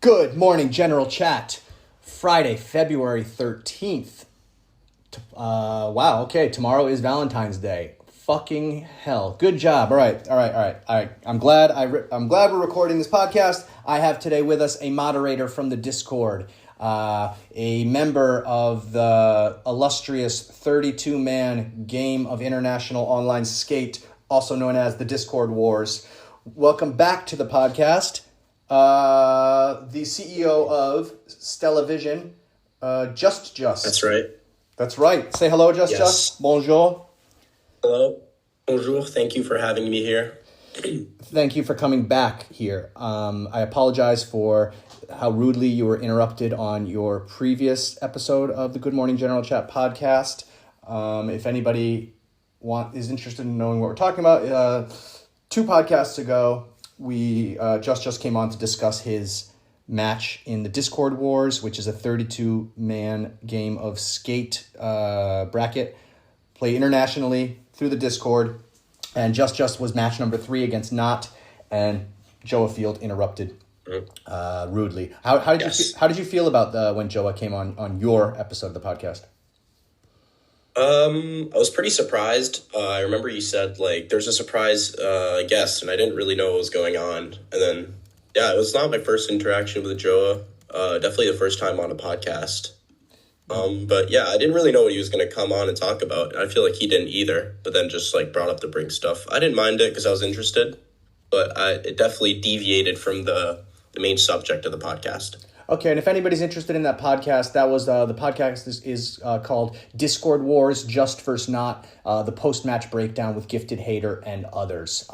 Good morning, General Chat. Friday, February 13th. Wow, okay, tomorrow is Valentine's Day. Fucking hell. Good job. All right. I'm glad we're recording this podcast. I have today with us a moderator from the Discord, a member of the illustrious 32-man game of international online skate, also known as the Discord Wars. Welcome back to the podcast. The CEO of Stella Vision, JustJust. That's right. That's right. Say hello, JustJust. Yes. Bonjour. Hello. Bonjour. Thank you for having me here. Thank you for coming back here. I apologize for how rudely you were interrupted on your previous episode of the Good Morning General Chat podcast. If anybody is interested in knowing what we're talking about, 2 podcasts ago, we just came on to discuss his match in the Discord Wars, which is a 32-man game of skate bracket, play internationally through the Discord, and just was match number 3 against Not, and Joa Field interrupted rudely. How did you feel about when Joa came on your episode of the podcast? I was pretty surprised. I remember you said, there's a surprise guest, and I didn't really know what was going on. And then, it was not my first interaction with Joa. Definitely the first time on a podcast. But yeah, I didn't really know what he was going to come on and talk about. I feel like he didn't either, but then just, brought up the Brink stuff. I didn't mind it because I was interested, but it definitely deviated from the main subject of the podcast. Okay, and if anybody's interested in that podcast, that was the podcast is called Discord Wars, Just vs. Not, the post-match breakdown with Gifted Hater and others.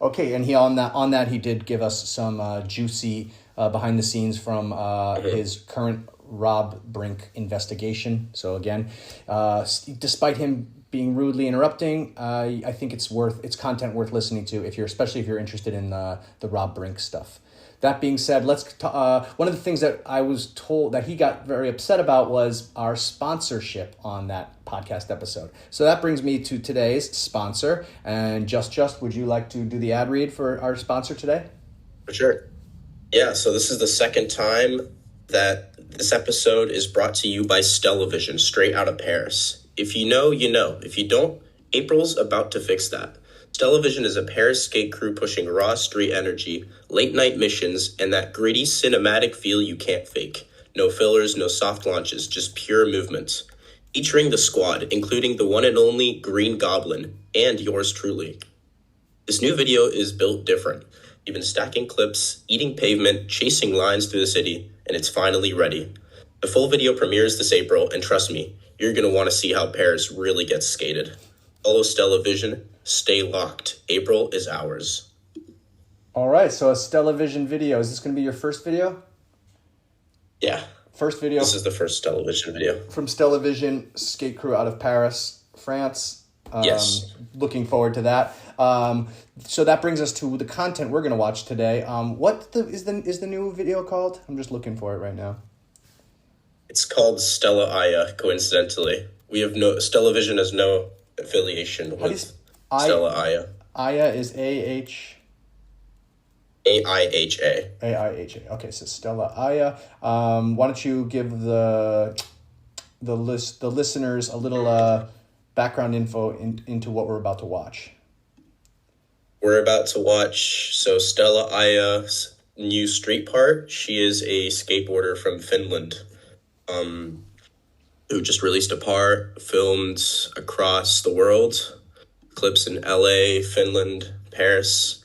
Okay, and on that he did give us some juicy behind the scenes from his current Rob Brink investigation. So again, despite him being rudely interrupting, I think it's content worth listening to especially if you're interested in the Rob Brink stuff. That being said, let's one of the things that I was told that he got very upset about was our sponsorship on that podcast episode. So that brings me to today's sponsor. And Just, would you like to do the ad read for our sponsor today? For sure. Yeah, so this is the second time that this episode is brought to you by Stella Vision, straight out of Paris. If you know, you know. If you don't, April's about to fix that. Stella Vision is a Paris skate crew pushing raw street energy, late-night missions, and that gritty cinematic feel you can't fake. No fillers, no soft launches, just pure movements. Featuring the squad, including the one and only Green Goblin, and yours truly. This new video is built different. You've been stacking clips, eating pavement, chasing lines through the city, and it's finally ready. The full video premieres this April, and trust me, you're going to want to see how Paris really gets skated. Follow Stella Vision. Stay locked. April is ours. All right, so a Stella Vision video. Is this going to be your first video? Yeah. First video. This is the first Stella Vision video. From Stella Vision, skate crew out of Paris, France. Yes. Looking forward to that. So that brings us to the content we're going to watch today. What is the new video called? I'm just looking for it right now. It's called Stella AIHA, coincidentally. Stella Vision has no affiliation with Stella AIHA. AIHA is A-H... A-I-H-A. A-I-H-A. Okay, so Stella AIHA. Why don't you give the listeners a little background info into what we're about to watch? We're about to watch Stella AIHA's new street part. She is a skateboarder from Finland who just released a part, filmed across the world. Clips in LA, Finland, Paris.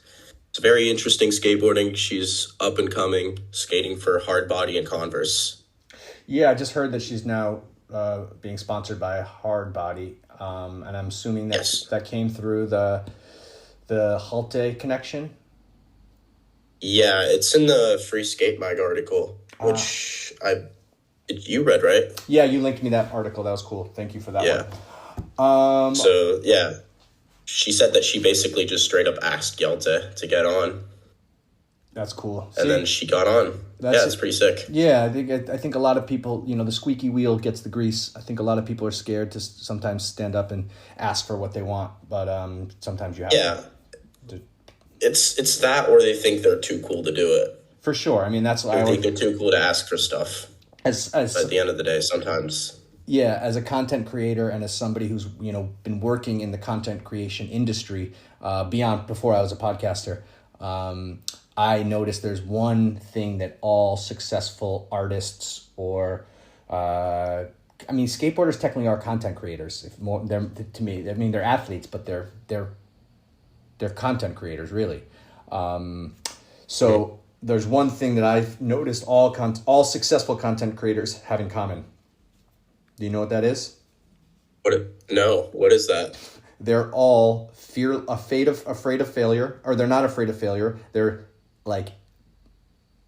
It's very interesting skateboarding. She's up and coming, skating for Hard Body and Converse. Yeah, I just heard that she's now being sponsored by Hard Body, and I'm assuming that came through the Halte connection. Yeah, it's in the Free Skate Mag article, which you read, right? Yeah, you linked me that article. That was cool. Thank you for that one. She said that she basically just straight up asked Yalte to get on. That's cool. And then she got on. It's pretty sick. Yeah, I think a lot of people, the squeaky wheel gets the grease. I think a lot of people are scared to sometimes stand up and ask for what they want, but sometimes you have to. It's that, or they think they're too cool to do it. For sure. I mean, that's I think they're too cool to ask for stuff. as But at the end of the day, sometimes. yeah, as a content creator and as somebody who's been working in the content creation industry before I was a podcaster, I noticed there's one thing that all successful artists or skateboarders technically are content creators. To me, I mean, they're athletes, but they're content creators, really. So there's one thing that I've noticed all successful content creators have in common. Do you know what that is? No. What is that? They're all afraid of failure, or they're not afraid of failure. They're like,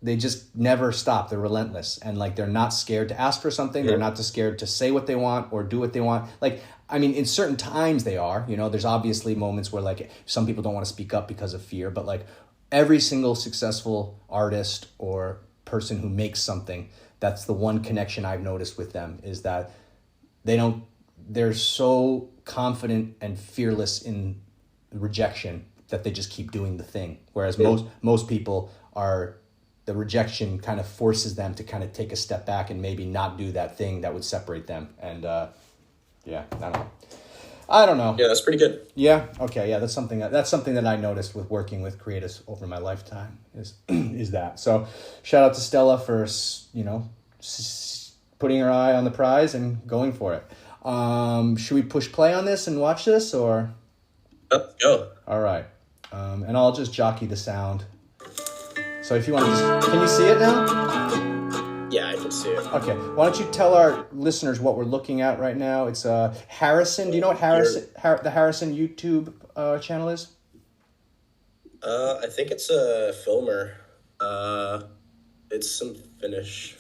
they just never stop. They're relentless, and like they're not scared to ask for something. They're not scared to say what they want or do what they want. Like, I mean, in certain times they are. There's obviously moments where like some people don't want to speak up because of fear, but like every single successful artist or person who makes something, that's the one connection I've noticed with them, is that they're so confident and fearless in rejection that they just keep doing the thing. Whereas most people are, the rejection kind of forces them to kind of take a step back and maybe not do that thing that would separate them. And I don't know. Yeah, that's pretty good. Yeah. Okay. Yeah, that's something that I noticed with working with creatives over my lifetime is that. So, shout out to Stella for putting her eye on the prize and going for it. Should we push play on this and watch this, or? Let's go. All right. And I'll just jockey the sound. So if you want to can you see it now? Yeah, I can see it. Okay. Why don't you tell our listeners what we're looking at right now? It's Harrison. Do you know what the Harrison YouTube channel is? I think it's a filmer. It's some Finnish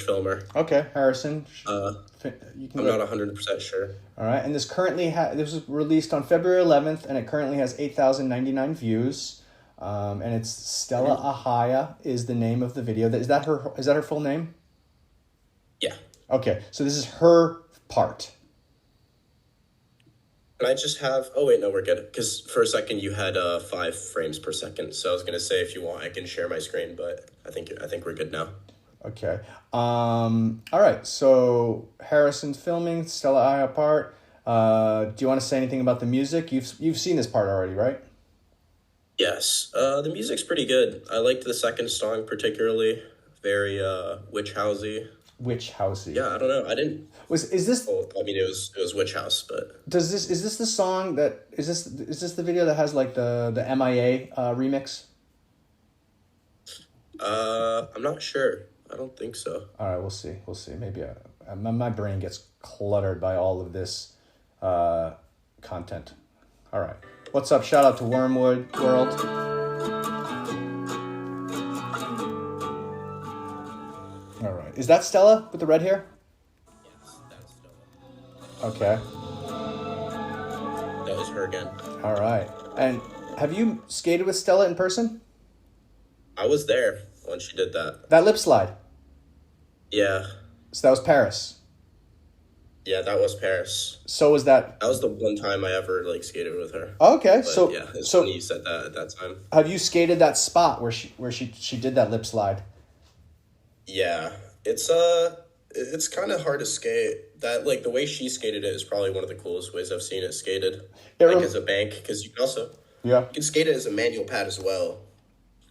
filmer. Okay, Harrison. I'm not 100% sure. All right, and this currently this was released on February 11th, and it currently has 8,099 views. And it's Stella AIHA is the name of the video. Is that her full name? Yeah. Okay, so this is her part. And I just have... Oh, wait, no, we're good. Because for a second, you had 5 frames per second. So I was going to say, if you want, I can share my screen. But I think we're good now. Okay. All right, so Harrison's filming, Stella AIHA part. Do you want to say anything about the music? You've seen this part already, right? Yes. The music's pretty good. I liked the second song particularly. Very witch housey. Witch housey. Yeah, I don't know. I didn't... Is this... Well, I mean, it was Witch House, but... Is this the song that... Is this the video that has, like, the MIA remix? I'm not sure. I don't think so. All right, we'll see. Maybe my brain gets cluttered by all of this content. All right. What's up? Shout out to Wormwood World. All right. Is that Stella with the red hair? Yes, that's Stella. Okay. That was her again. All right. And have you skated with Stella in person? I was there when she did that. That lip slide. Yeah. So that was Paris. Yeah, that was Paris. So was that... That was the one time I ever skated with her. Okay, but, yeah, it's funny you said that at that time. Have you skated that spot where she did that lip slide? Yeah, it's kind of hard to skate. That the way she skated it is probably one of the coolest ways I've seen it skated. As a bank, because you can also you can skate it as a manual pad as well.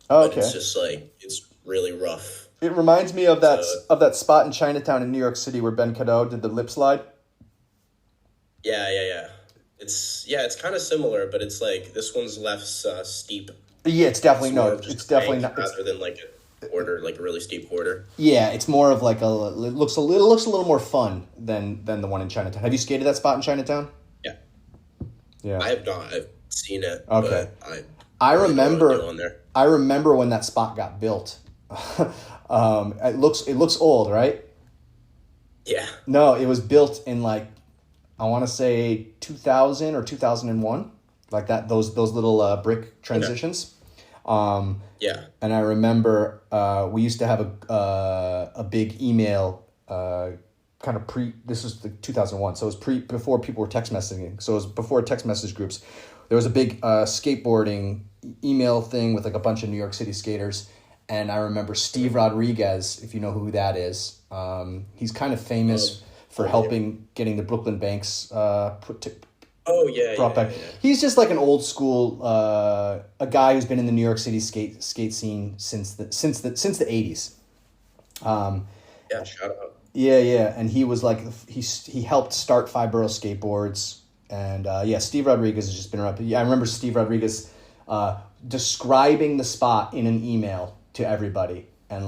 Oh, okay. But it's just it's really rough. It reminds me of that spot in Chinatown in New York City where Ben Cadeau did the lip slide. Yeah. It's kind of similar, but it's this one's less steep. Yeah, it's definitely it's definitely not rather than a really steep border. Yeah, it's more of it looks a little more fun than the one in Chinatown. Have you skated that spot in Chinatown? Yeah. Yeah. I have not. I've seen it. Okay. But I remember when that spot got built. It looks old, right? Yeah. No, it was built in I want to say 2000 or 2001, like that. Those little brick transitions. Okay. Yeah. And I remember we used to have a big email kind of this was 2001, so it was before people were text messaging. So it was before text message groups. There was a big skateboarding email thing with like a bunch of New York City skaters, and I remember Steve Rodriguez, if you know who that is. He's kind of famous for helping getting the Brooklyn Banks brought back. Yeah. He's just like an old school a guy who's been in the New York City skate scene since the 80s. Yeah, shout out. Yeah, and he was like he helped start Five Borough Skateboards, and Steve Rodriguez has just been around. Yeah, I remember Steve Rodriguez describing the spot in an email to everybody, and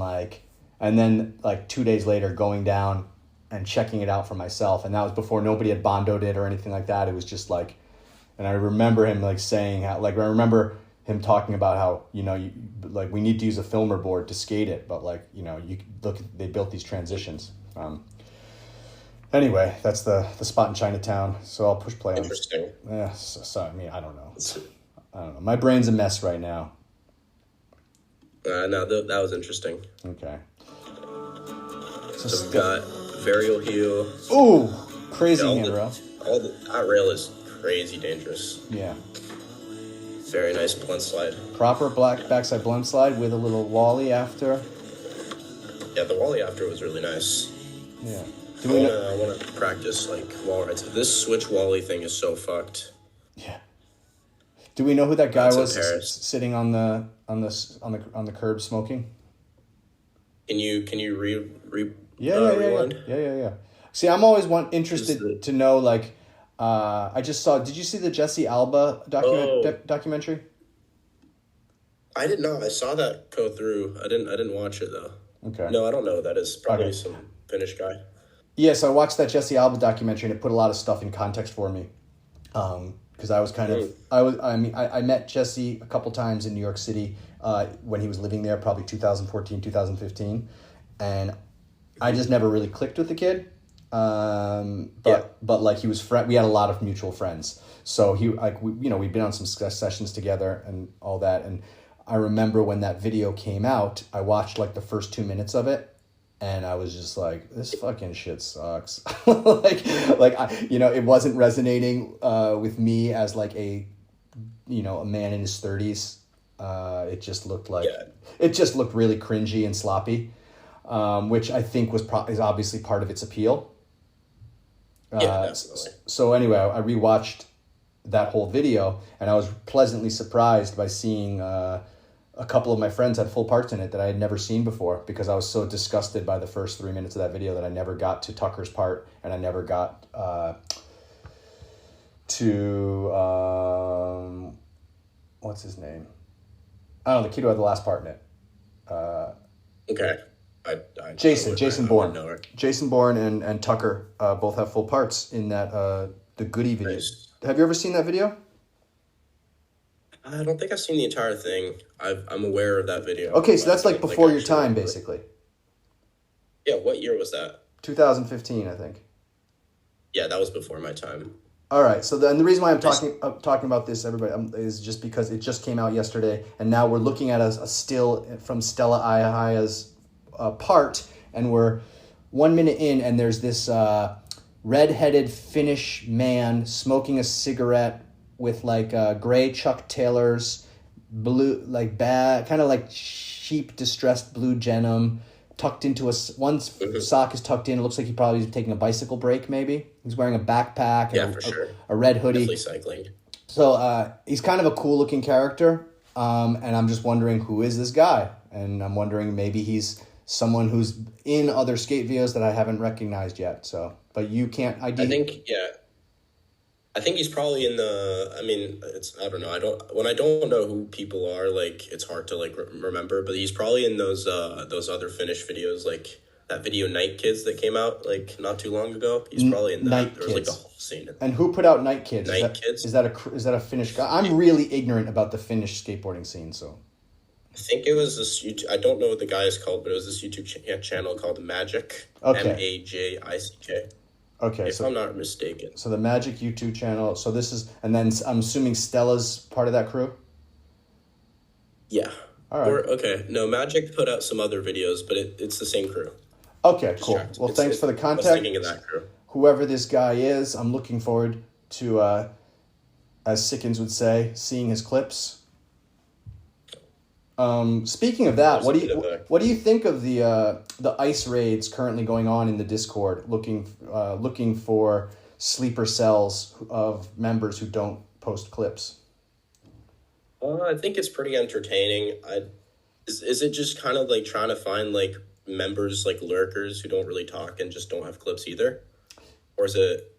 then 2 days later going down and checking it out for myself, and that was before nobody had bondoed it or anything like that. It was just like, and I remember him saying how, I remember him talking about how, we need to use a filmer board to skate it, but you look, they built these transitions. Anyway, that's the spot in Chinatown. So I'll push play on. Interesting. Yeah. So I mean, I don't know. My brain's a mess right now. No, that was interesting. Okay. So we've got varial heel. Ooh, crazy handrail. That rail is crazy dangerous. Yeah. Very nice blunt slide. Proper black backside blunt slide with a little wally after. Yeah, the wally after was really nice. Yeah. I want to practice wall rides. This switch wally thing is so fucked. Yeah. Do we know who that guy was sitting on the curb smoking? Can you rewind? Yeah. See, I'm always interested to know I just saw. Did you see the Jesse Alba documentary? I did not. I saw that go through. I didn't watch it though. Okay. No, I don't know who that is. Probably some Finnish guy. Yeah, so I watched that Jesse Alba documentary, and it put a lot of stuff in context for me. Because I was I met Jesse a couple times in New York City when he was living there, probably 2014, 2015, and I just never really clicked with the kid. But he was we had a lot of mutual friends. So we'd been on some sessions together and all that. And I remember when that video came out, I watched the first 2 minutes of it, and I was just like, this fucking shit sucks. It wasn't resonating with me as a man in his 30s. It just looked really cringy and sloppy, which I think is obviously part of its appeal. So anyway, I rewatched that whole video, and I was pleasantly surprised by seeing a couple of my friends had full parts in it that I had never seen before, because I was so disgusted by the first 3 minutes of that video that I never got to Tucker's part, and I never got to what's his name? I don't know, the kid who had the last part in it. Okay. Jason Bourne. Jason Bourne and Tucker both have full parts in that the Goody video. Nice. Have you ever seen that video? I don't think I've seen the entire thing. I'm aware of that video. Okay, so that's before your time, basically. Yeah, what year was that? 2015, I think. Yeah, that was before my time. All right, so the reason why I'm talking about this, everybody, is just because it just came out yesterday, and now we're looking at a still from Stella Aiha's part, and we're 1 minute in, and there's this red-headed Finnish man smoking a cigarette with gray Chuck Taylors, blue kind of cheap distressed blue denim, tucked into one sock is tucked in. It looks like he probably is taking a bicycle break. Maybe he's wearing a backpack. Yeah, for sure. A red hoodie. Definitely cycling. So he's kind of a cool looking character, and I'm just wondering, who is this guy? And I'm wondering, maybe he's someone who's in other skate videos that I haven't recognized yet. So, but you can't ID. I think he's probably in the. I mean, I don't know. When I don't know who people are, it's hard to remember. But he's probably in those other Finnish videos, that video Night Kids that came out not too long ago. He's probably in that. Night There was Kids. a whole scene. And who put out Night Kids? Kids. Is that a Finnish guy? I'm really ignorant about the Finnish skateboarding scene, so. I think it was this YouTube. I don't know what the guy is called, but it was this YouTube channel called Magic. Okay. Magick. Okay, if I'm not mistaken. So the Magic YouTube channel. So this is, and then I'm assuming Stella's part of that crew? Yeah. All right. No, Magic put out some other videas, but it's the same crew. Okay, cool. Well, thanks for the contact. I was thinking of that crew. Whoever this guy is, I'm looking forward to, as Sickens would say, seeing his clips. Speaking of that, There's a bit of a- what do you think of the ICE raids currently going on in the Discord, looking for sleeper cells of members who don't post clips? I think it's pretty entertaining. Is it just kind of like trying to find like members, like lurkers who don't really talk and just don't have clips either? Or is it...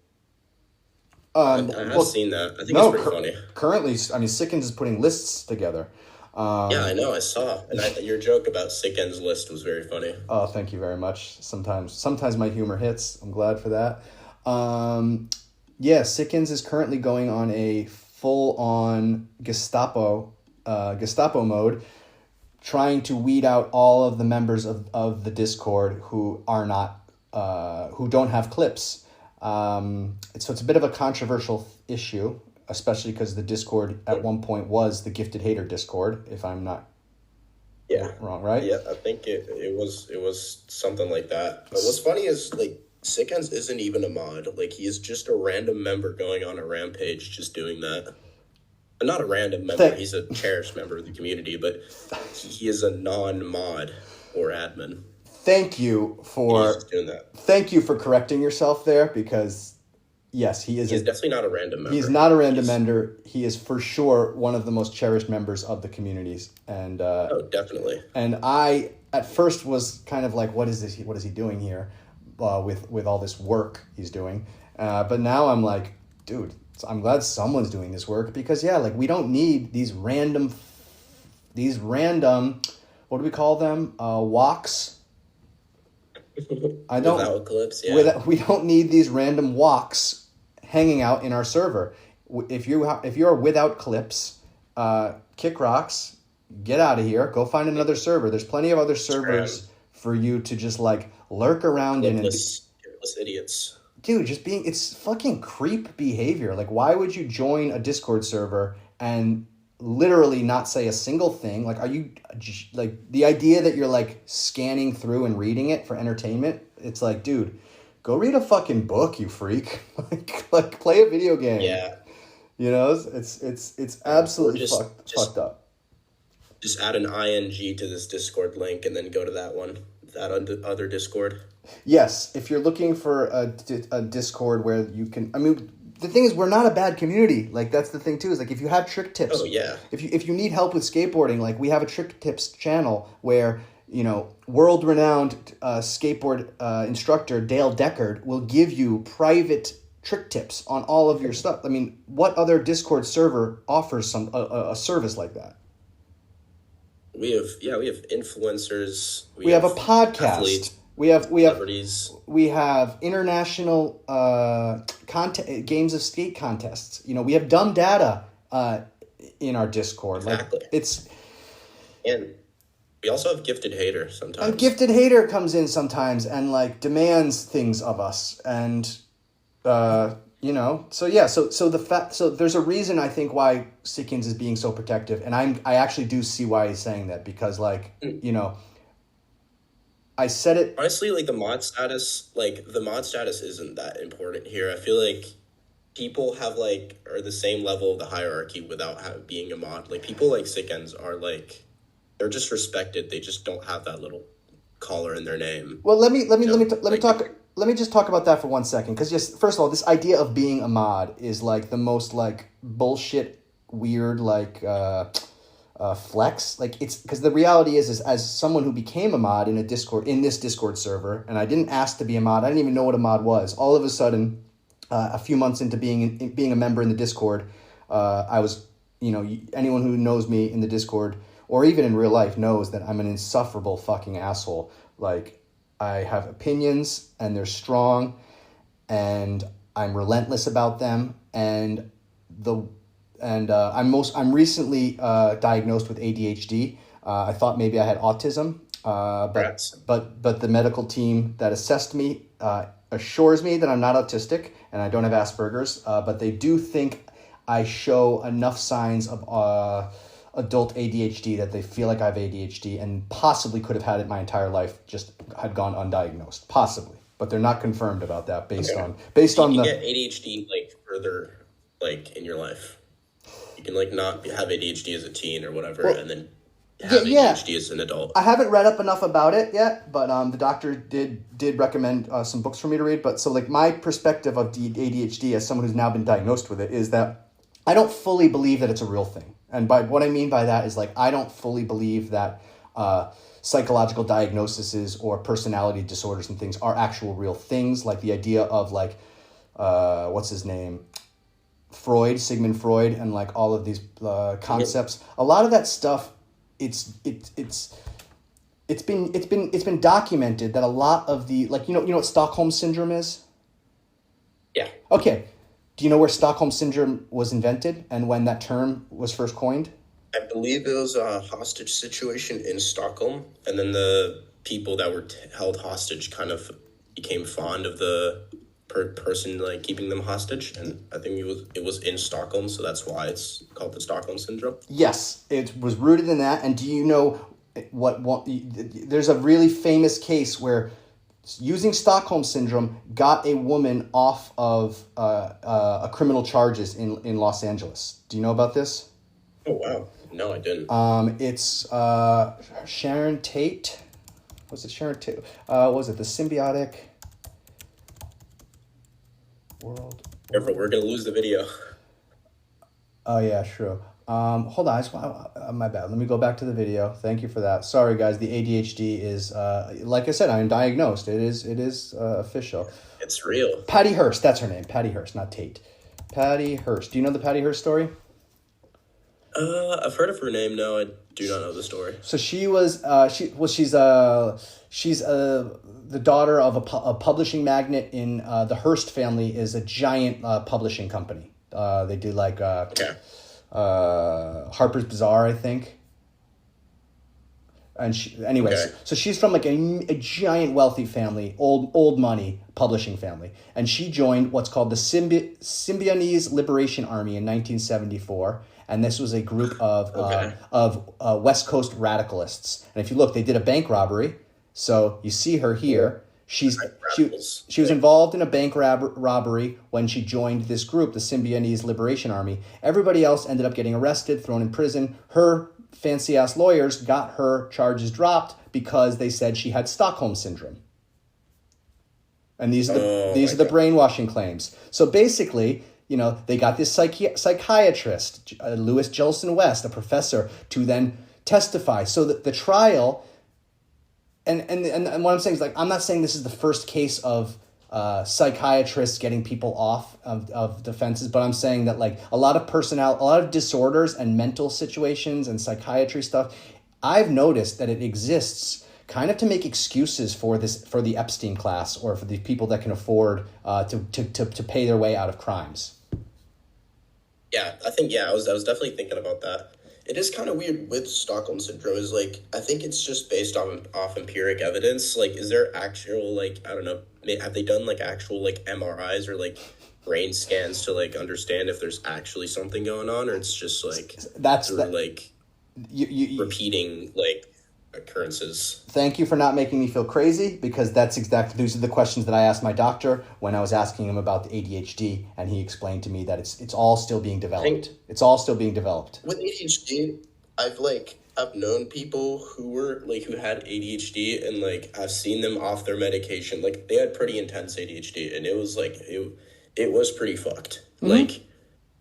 I have seen that. I think it's pretty funny. Currently, I mean, Sickends is putting lists together. Yeah, I know. I saw. And your joke about Sickends' list was very funny. Oh, thank you very much. Sometimes my humor hits. I'm glad for that. Yeah, Sickends is currently going on a full-on Gestapo mode, trying to weed out all of the members of the Discord who are not who don't have clips. So it's a bit of a controversial issue, especially because the Discord at one point was the Gifted Hater Discord, if I'm not wrong, right? Yeah, I think it was something like that. But what's funny is like Sickends isn't even a mod. Like he is just a random member going on a rampage, just doing that. Not a random member. He's a cherished member of the community, but he is a non-mod or admin. Thank you for doing that. Thank you for correcting yourself there, because yes, he's definitely not a random member. He's not a random member. He is for sure one of the most cherished members of the communities, and oh, definitely. And I at first was kind of like, what is this? What is he doing here? With all this work he's doing, but now I'm like, dude, I'm glad someone's doing this work, because like we don't need these random, what do we call them? Walks. I don't. Without clips, yeah. We don't need these random walks hanging out in our server. If you're without clips, kick rocks, get out of here. Go find another server. There's plenty of other servers for you to just like lurk around in. Clipless idiots. Dude, it's fucking creep behavior. Like, why would you join a Discord server and literally not say a single thing? Like, are you, like, the idea that you're, like, scanning through and reading it for entertainment? It's like, dude, go read a fucking book, you freak. like play a video game. Yeah. You know, it's absolutely fucked up. Just add an ing to this Discord link and then go to that other Discord. Yes, if you're looking for a Discord where you can, I mean, the thing is, we're not a bad community. Like, that's the thing too, is like, if you have trick tips. Oh, yeah. If you need help with skateboarding, like, we have a trick tips channel where, you know, world-renowned skateboard instructor Dale Deckard will give you private trick tips on all of your stuff. I mean, what other Discord server offers a service like that? We have influencers. We have a podcast. Athletes, we have celebrities. We have international games of skate contests. You know, we have dumb data in our Discord. Exactly. Like, and we also have Gifted Hater sometimes. A Gifted Hater comes in sometimes and like demands things of us, and you know, so there's a reason, I think, why Sickends is being so protective, and I actually do see why he's saying that, because like, you know, I said it honestly, like the mod status isn't that important here. I feel like people are the same level of the hierarchy without being a mod. Like, people like Sickends are like, they're just respected. They just don't have that little collar in their name. Well, let me just talk about that for 1 second, because yes, first of all, this idea of being a mod is like the most like bullshit, weird, like flex. Like, it's because the reality is as someone who became a mod in this Discord server, and I didn't ask to be a mod. I didn't even know what a mod was. All of a sudden, a few months into being a member in the Discord, I was, you know, anyone who knows me in the Discord or even in real life knows that I'm an insufferable fucking asshole. Like, I have opinions, and they're strong, and I'm relentless about them, and I'm recently diagnosed with ADHD. I thought maybe I had autism, but the medical team that assessed me assures me that I'm not autistic and I don't have Asperger's, but they do think I show enough signs of adult ADHD that they feel like I have ADHD, and possibly could have had it my entire life, just had gone undiagnosed, possibly, but they're not confirmed about that based on you get ADHD like further like in your life. You can like not have ADHD as a teen or whatever, and then have Yeah. ADHD as an adult. I haven't read up enough about it yet, but the doctor did recommend some books for me to read. But so like my perspective of ADHD as someone who's now been diagnosed with it is that I don't fully believe that it's a real thing. And by what I mean by that is like I don't fully believe that psychological diagnoses or personality disorders and things are actual real things. Like the idea of like what's his name? Sigmund Freud, and like all of these concepts. A lot of that stuff, it's been documented that a lot of the like you know what Stockholm syndrome is? Yeah. Okay. Do you know where Stockholm syndrome was invented and when that term was first coined? I believe it was a hostage situation in Stockholm, and then the people that were held hostage kind of became fond of the person like keeping them hostage, and I think it was in Stockholm, so that's why it's called the Stockholm syndrome. Yes, it was rooted in that. And do you know what there's a really famous case where using Stockholm syndrome got a woman off of a criminal charges in Los Angeles. Do you know about this? Oh wow, no, I didn't. It's Sharon Tate. Was it Sharon Tate? Was it the symbiotic world? Careful, we're gonna lose the video. Oh yeah, true. Hold on, my bad. Let me go back to the video. Thank you for that. Sorry guys, the ADHD is like I said, I'm diagnosed. It is official. It's real. Patty Hearst, that's her name. Patty Hearst, not Tate. Patty Hearst. Do you know the Patty Hearst story? I've heard of her name. No, I do not know the story. So she's the daughter of a publishing magnate in the Hearst family is a giant publishing company. They do like Harper's Bazaar, I think. And so she's from like a giant wealthy family, old money publishing family, and she joined what's called the Symbionese Liberation Army in 1974. And this was a group of West Coast radicalists. And if you look, they did a bank robbery. So you see her here. She was involved in a bank robbery when she joined this group, the Symbionese Liberation Army. Everybody else ended up getting arrested, thrown in prison. Her fancy-ass lawyers got her charges dropped because they said she had Stockholm syndrome. And these are the brainwashing claims. So basically, you know, they got this psychiatrist, Louis Jellison West, a professor, to then testify. So that the trial, and what I'm saying is, like, I'm not saying this is the first case of psychiatrists getting people off of defenses, but I'm saying that like a lot of disorders and mental situations and psychiatry stuff, I've noticed that it exists kind of to make excuses for the Epstein class or for the people that can afford to pay their way out of crimes. Yeah, I think, I was definitely thinking about that. It is kind of weird with Stockholm Syndrome is like, I think it's just based off empiric evidence. Like, is there actual, like, I don't know, have they done like actual like MRIs or like brain scans to like understand if there's actually something going on, or it's just like, repeating like occurrences? Thank you for not making me feel crazy, because these are the questions that I asked my doctor when I was asking him about the ADHD, and he explained to me that it's all still being developed. It's all still being developed. With ADHD, I've known people who had ADHD, and like I've seen them off their medication. Like they had pretty intense ADHD, and it was like it was pretty fucked. Mm-hmm. Like,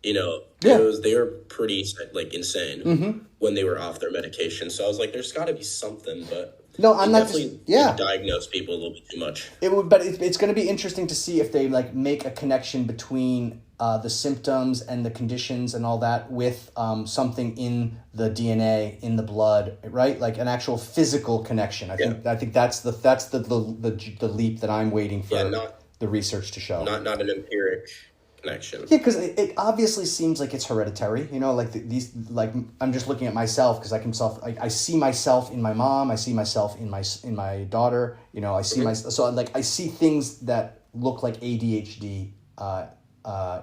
you know, they were pretty like insane when they were off their medication. So I was like, there's got to be something, but no, I'm not. Definitely diagnose people a little bit too much. But it's going to be interesting to see if they like make a connection between the symptoms and the conditions and all that with something in the DNA, in the blood, right? Like an actual physical connection. I think that's the leap that I'm waiting for the research to show. Not an empiric connection. Yeah, because it obviously seems like it's hereditary. You know, like I'm just looking at myself because I see myself in my mom. I see myself in my daughter. You know, I see I see things that look like ADHD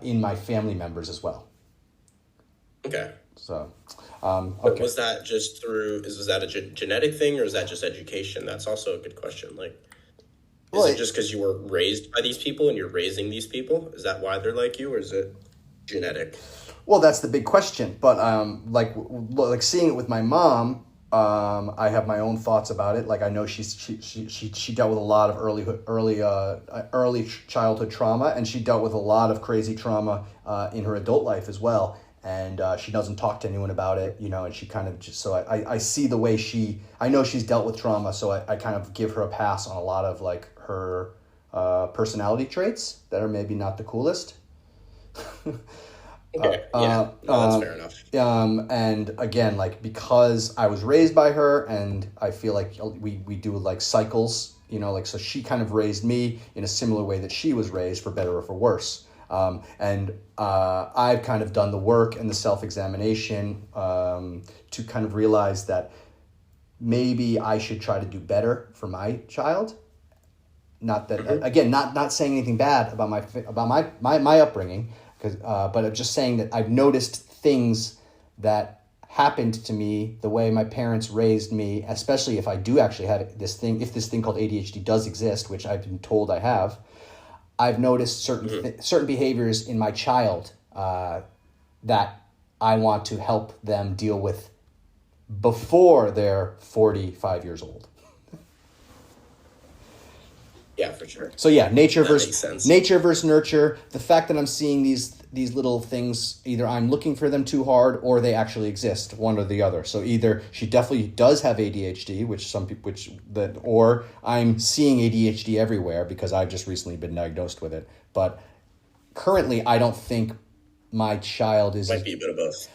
in my family members as well. Okay. So, okay. Was that just was that a genetic thing, or is that just education? That's also a good question. Like, is it just because you were raised by these people and you're raising these people? Is that why they're like you, or is it genetic? Well, that's the big question. But like seeing it with my mom, I have my own thoughts about it. Like, I know she dealt with a lot of early childhood trauma, and she dealt with a lot of crazy trauma in her adult life as well. And she doesn't talk to anyone about it, and she kind of just, so I see the way I know she's dealt with trauma, so I kind of give her a pass on a lot of like her personality traits that are maybe not the coolest. Okay. Yeah. No, that's fair enough. And again, like, because I was raised by her, and I feel like we do like cycles, like, so she kind of raised me in a similar way that she was raised, for better or for worse. And I've kind of done the work and the self-examination to kind of realize that maybe I should try to do better for my child. Not that, again, not saying anything bad about my upbringing, but I'm just saying that I've noticed things that happened to me the way my parents raised me, especially if I do actually have if this thing called ADHD does exist, which I've been told I have. I've noticed certain behaviors in my child that I want to help them deal with before they're 45 years old. Yeah, for sure. So yeah, nature That makes sense. versus nurture. The fact that I'm seeing these little things, either I'm looking for them too hard or they actually exist, one or the other. So either she definitely does have ADHD, or I'm seeing ADHD everywhere because I've just recently been diagnosed with it. But currently, I don't think my child is. Might be a bit of both.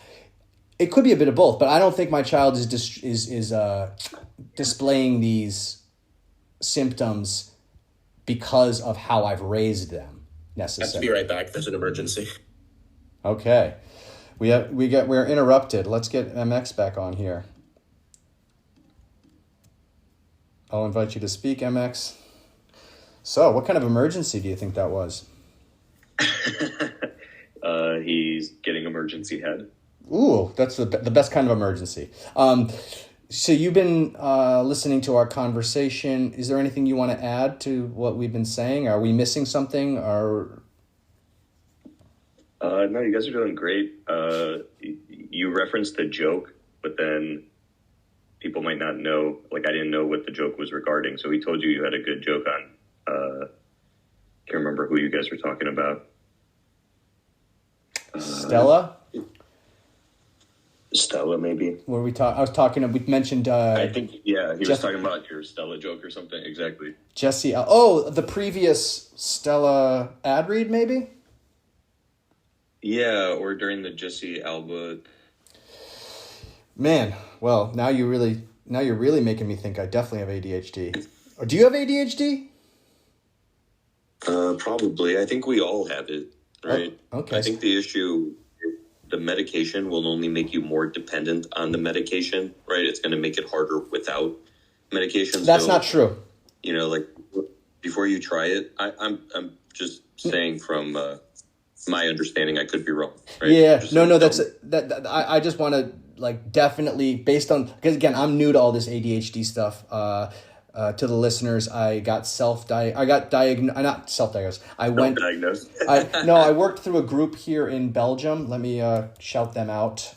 It could be a bit of both, but I don't think my child is displaying these symptoms because of how I've raised them, necessarily. I have to be right back. There's an emergency. Okay. We're interrupted. Let's get MX back on here. I'll invite you to speak, MX. So, what kind of emergency do you think that was? He's getting emergency head. Ooh, that's the best kind of emergency. So you've been listening to our conversation. Is there anything you want to add to what we've been saying? Are we missing something? No, you guys are doing great. You referenced the joke, but then people might not know. Like, I didn't know what the joke was regarding. So he told you had a good joke on. Can't remember who you guys were talking about. Stella? Stella, maybe. Where we talk? I was talking. We mentioned. I think, yeah, he was talking about your Stella joke or something. Exactly. Jesse. The previous Stella ad read, maybe. Yeah, or during the Jesse Alba. Man, well, now you're really making me think I definitely have ADHD. Or do you have ADHD? Probably. I think we all have it, right? Oh, okay. I think the issue, the medication will only make you more dependent on the medication, right? It's going to make it harder without medication. That's not true. Like, before you try it, I'm just saying from my understanding, I could be wrong. Right? Yeah, that. I just want to, like, definitely, based on, because again, I'm new to all this ADHD stuff. To the listeners, I got not self-diagnosed. I worked through a group here in Belgium. Let me shout them out.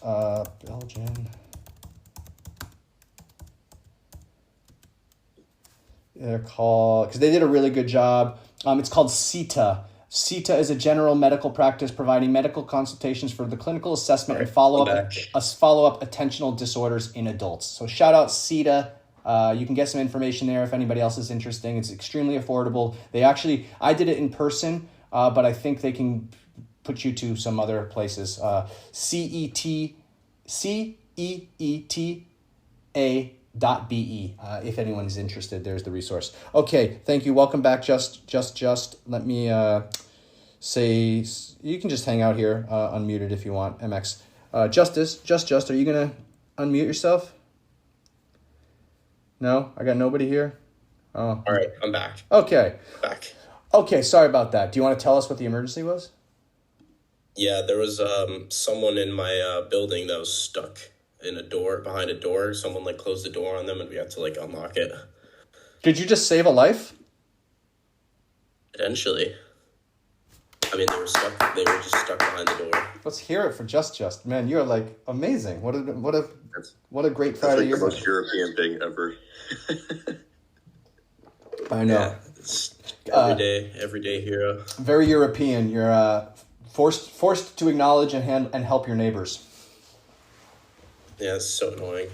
Belgium. They're called, because they did a really good job. It's called CETA. CETA is a general medical practice providing medical consultations for the clinical assessment and follow-up attentional disorders in adults. So shout out CETA. You can get some information there if anybody else is interested. It's extremely affordable. I did it in person, but I think they can put you to some other places. CETA.be. If anyone is interested, there's the resource. Okay, thank you. Welcome back, Just. Let me say, you can just hang out here, unmuted if you want, MX. Just, are you going to unmute yourself? No, I got nobody here. Oh. All right, I'm back. Okay. Back. Okay, sorry about that. Do you want to tell us what the emergency was? Yeah, there was someone in my building that was stuck behind a door. Someone closed the door on them, and we had to unlock it. Did you just save a life? Potentially. I mean, they were just stuck behind the door. Let's hear it for JustJust. Man, you're like amazing. What a great Friday That's like you're the most European thing ever. I know. Yeah, it's everyday hero. Very European. You're forced to acknowledge and help your neighbors. Yeah, it's so annoying.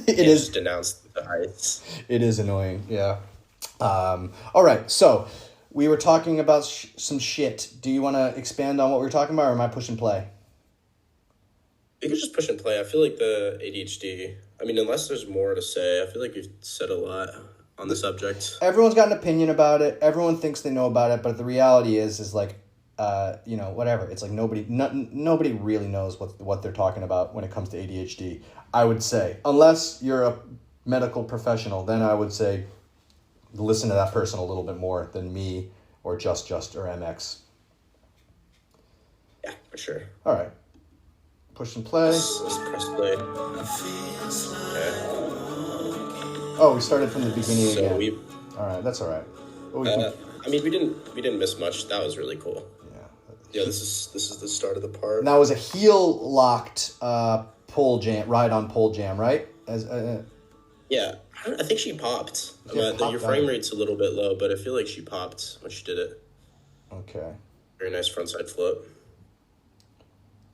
It is. Just denounce the heights. It is annoying. Yeah. All right. So we were talking about some shit. Do you want to expand on what we were talking about, or am I push and play? You can just push and play. I feel like the ADHD. I mean, unless there's more to say, I feel like you've said a lot on the subject. Everyone's got an opinion about it. Everyone thinks they know about it, but the reality is like, whatever. It's like nobody really knows what they're talking about when it comes to ADHD. I would say, unless you're a medical professional, then I would say listen to that person a little bit more than me or JustJust or MX. Yeah, for sure. All right. Push and play. Let's press play. Okay. Oh, we started from the beginning again. All right, that's all right. I mean, we didn't miss much. That was really cool. Yeah, this is the start of the part. And that was a heel locked pole jam, ride on pole jam, right? Yeah, I think she popped. Your frame rate's a little bit low, but I feel like she popped when she did it. Okay. Very nice frontside flip.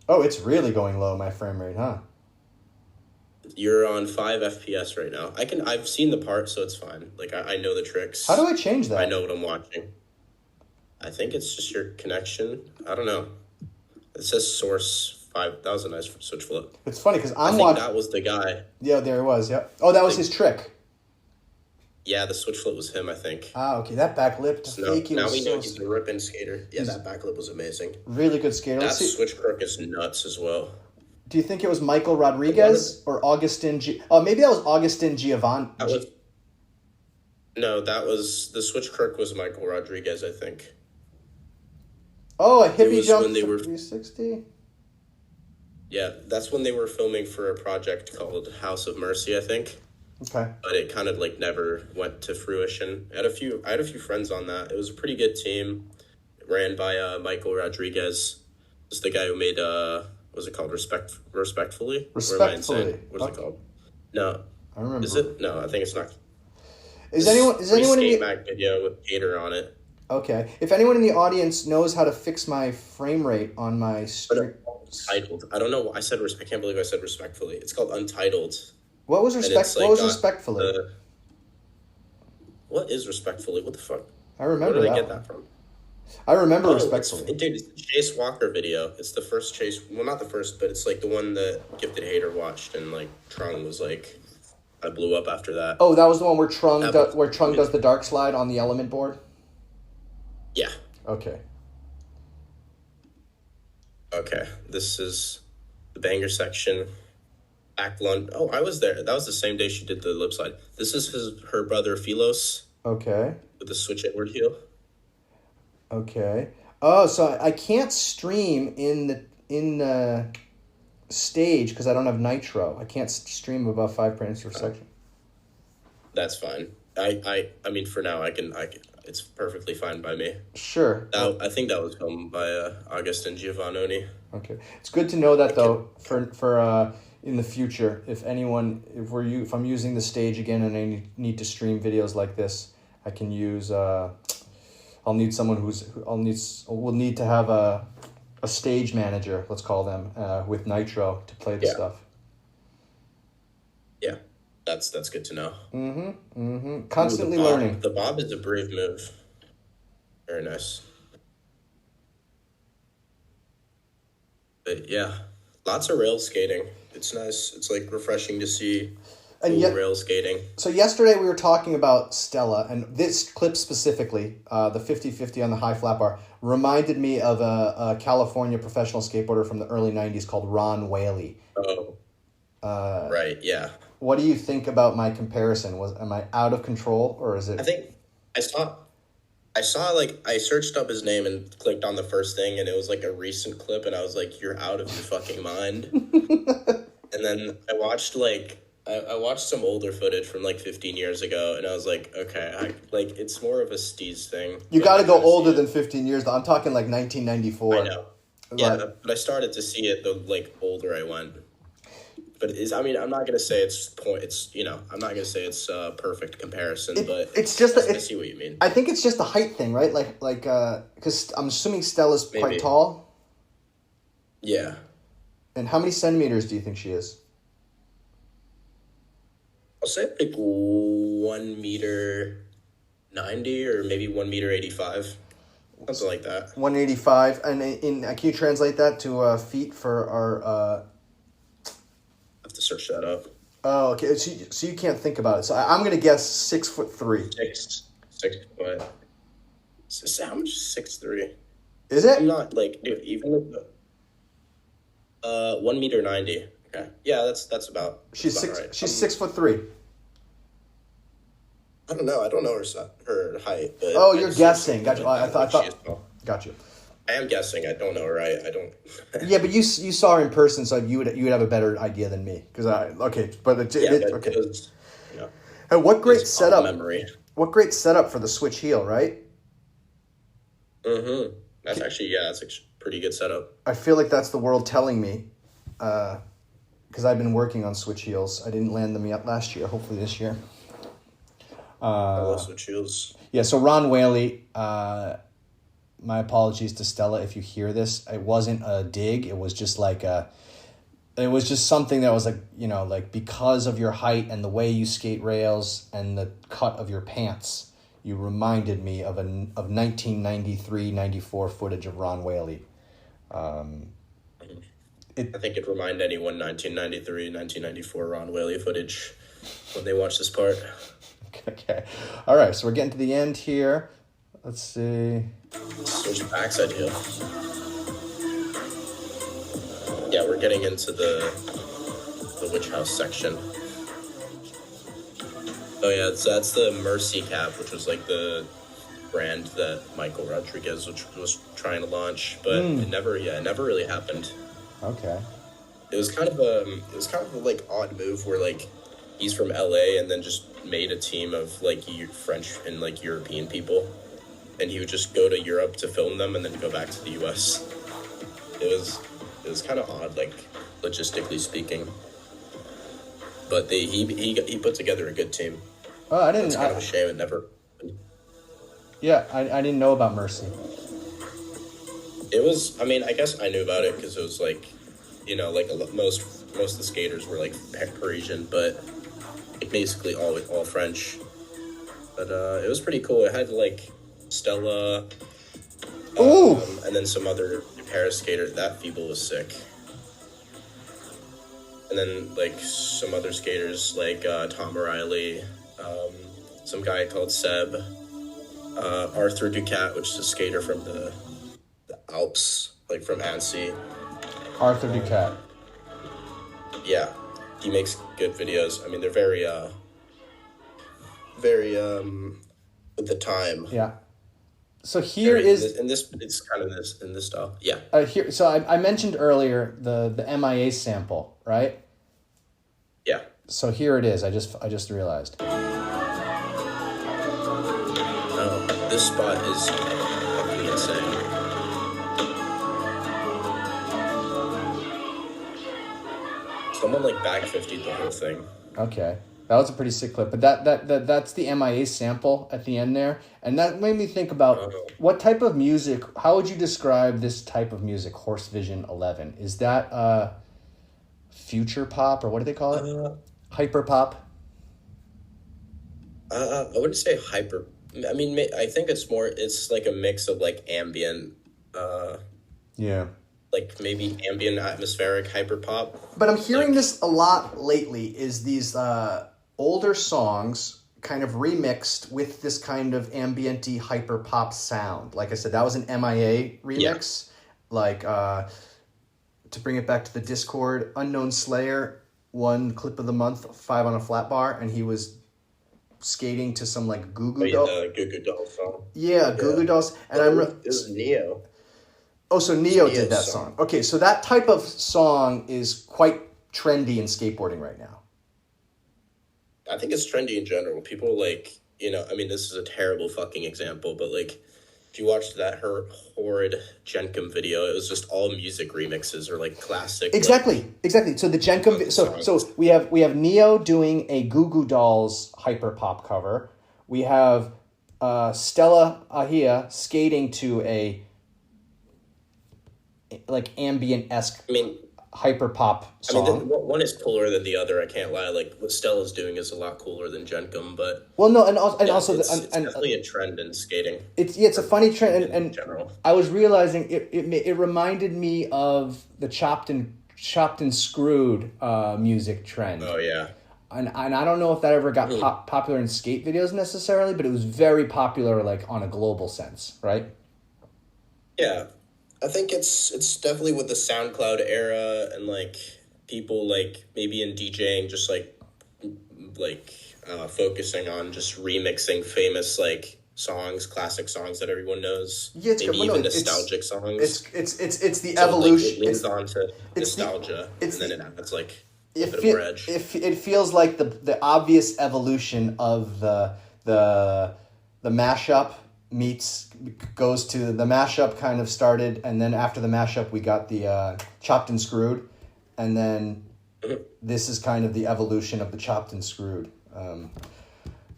Oh, it's really going low, my frame rate, huh? You're on 5 FPS right now. I've seen the part, so it's fine. Like, I know the tricks. How do I change that? I know what I'm watching. I think it's just your connection. I don't know. It says source 5. That was a nice switch flip. It's funny because I think that was the guy. Yeah, there it was, yeah. Oh, that was his trick. Yeah, the switch flip was him, I think. Ah, okay. That back lip to fake. Now we know he's a ripping skater. Yeah, that back lip was amazing. Really good skater. That switch crook is nuts as well. Do you think it was Michael Rodriguez or Augustin maybe that was Augustin Giovanni. That was the switch crook was Michael Rodriguez, I think. Oh, a hippie jump 360? Yeah, that's when they were filming for a project called House of Mercy, I think. Okay. But it kind of like never went to fruition. I had a few friends on that. It was a pretty good team, ran by Michael Rodriguez. It's the guy who made what's it called? Respectfully? Respectfully. What's it called? No. I remember. Is it? No, I think it's not. Is anyone in the Mac video with Gator on it? Okay. If anyone in the audience knows how to fix my frame rate on my Untitled. I don't know. I can't believe I said respectfully. It's called Untitled. What was respectfully? What is respectfully? What the fuck? I remember Where did I get that from? I remember respectfully. It's the Chase Walker video. It's the first Chase. Well, not the first, but it's like the one that Gifted Hater watched, and like Trung was like, I blew up after that. Oh, that was the one where Trung does the dark slide on the element board. Yeah. Okay. Okay. This is the banger section. Back lunge. Oh, I was there. That was the same day she did the lip slide. This is her brother Philos. Okay. With the switch inward heel. Okay. Oh, so I can't stream in the stage because I don't have nitro. I can't stream above 5 frames per second. That's fine. I mean, for now, I can. It's perfectly fine by me. Sure. I think that was filmed by Augustin Giovannoni. Okay, it's good to know that though for in the future, if I'm using the stage again and I need to stream videos like this, I can use. I'll need someone we'll need to have a stage manager, let's call them, with Nitro to play the stuff. Yeah, that's good to know. Constantly learning. The bob is a brave move. Very nice. But yeah, lots of rail skating. It's nice. It's like refreshing to see rail skating. So yesterday we were talking about Stella, and this clip specifically, the 50-50 on the high flat bar, reminded me of a California professional skateboarder from the early 90s called Ron Whaley. Oh. Right, yeah. What do you think about my comparison? Am I out of control, or is it... I think I saw like, I searched up his name and clicked on the first thing, and it was like a recent clip, and I was like, you're out of your fucking mind. And then I watched like I watched some older footage from like 15 years ago, and I was like, okay, it's more of a Steez thing. You got to go older than 15 years. I'm talking like 1994. I know. Yeah, but I started to see it the like older I went. But I'm not gonna say I'm not gonna say it's a perfect comparison, but it's just I see what you mean. I think it's just a height thing, right? Because I'm assuming Stella's quite tall. Yeah. And how many centimeters do you think she is? I'll say like 1 meter 90 or maybe 1 meter 85, something like that. 185, and can you translate that to feet for our? Have to search that up. Oh, okay. So you can't think about it. So I'm gonna guess 6'3". 6 foot. How much is 6'3"? Is it? I'm not like dude, even with 1 meter 90. Okay, yeah, that's about. She's about 6. Right. She's 6'3". I don't know. I don't know her height. But oh, you're guessing. Gotcha. I thought. Gotcha. I am guessing. I don't know her height. I don't. Yeah, but you saw her in person, so you would have a better idea than me. Okay. It was, And what great setup! Memory. What great setup for the switch heel, right? Mm-hmm. That's actually that's a pretty good setup. I feel like that's the world telling me, because I've been working on switch heels. I didn't land them yet last year. Hopefully this year. I love switch heels. Yeah. So Ron Whaley. My apologies to Stella if you hear this. It wasn't a dig. It was just it was just something that was like because of your height and the way you skate rails and the cut of your pants, you reminded me of 1993-94 footage of Ron Whaley. I think it'd remind anyone 1993, 1994 Ron Whaley footage when they watch this part. Okay. All right. So we're getting to the end here. Let's see. Switch backside heel. Yeah, we're getting into the witch house section. Oh yeah, that's the Mercy cap, which was like the brand that Michael Rodriguez was trying to launch, but it never really happened. Okay. It was kind of a like odd move where like he's from LA and then just made a team of like French and like European people, and he would just go to Europe to film them and then go back to the US. It was kind of odd, like logistically speaking, but he put together a good team. Oh, I didn't. It's kind of a shame it never. Yeah, I didn't know about Mercy. It was. I mean, I guess I knew about it because it was like, like most of the skaters were like Parisian, but like basically all French. But it was pretty cool. It had like Stella, and then some other Paris skater. That Feeble was sick. And then like some other skaters like Tom O'Reilly, some guy called Seb, Arthur Ducat, which is a skater from the Alps, like from Annecy. Arthur Ducat. Yeah, he makes good videos. I mean, they're very with the time. Yeah. So here is in this it's kind of in this style. Yeah. Here, so I mentioned earlier the MIA sample, right? Yeah. So here it is. I just realized. Oh, this spot is fucking insane. Someone like back 50'd the whole thing. Okay. That was a pretty sick clip, but that's the MIA sample at the end there, and that made me think about what type of music. How would you describe this type of music? Horse Vision 11, is that future pop, or what do they call it? Hyper pop. I wouldn't say hyper. I mean, I think it's like a mix of like ambient. Yeah. Like maybe ambient atmospheric hyper pop. But I'm hearing this a lot lately. Is these older songs kind of remixed with this kind of ambient-y hyper pop sound. Like I said, that was an MIA remix. Yeah. Like, to bring it back to the Discord, Unknown Slayer won Clip of the Month, 5 on a Flat Bar, and he was skating to some like Goo Goo Dolls. Goo Goo Dolls song. Yeah, Goo Goo Dolls. And it was Neo. Oh, so Neo did that song. Okay, so that type of song is quite trendy in skateboarding right now. I think it's trendy in general. People like, I mean, this is a terrible fucking example, but like, if you watched that horrid Jenkum video, it was just all music remixes or like classic. Exactly. So the Jenkum. So we have Neo doing a Goo Goo Dolls hyper pop cover. We have Stella Ahiha skating to a like ambient-esque hyper pop song. I mean, one is cooler than the other. I can't lie. Like what Stella's doing is a lot cooler than Jenkum, but it's definitely a trend in skating. It's a funny trend, and in general. I was realizing it reminded me of the chopped and screwed music trend. Oh yeah. And I don't know if that ever got popular in skate videos necessarily, but it was very popular like on a global sense, right? Yeah. I think it's definitely with the SoundCloud era and like people like maybe in DJing just like focusing on just remixing famous like songs, classic songs that everyone knows. Yeah, maybe even nostalgic songs. It's the evolution. Like, it leans on to nostalgia, and then it adds like a bit more edge. It feels like the obvious evolution of the mashup goes to the mashup kind of started, and then after the mashup we got the chopped and screwed, and then this is kind of the evolution of the chopped and screwed.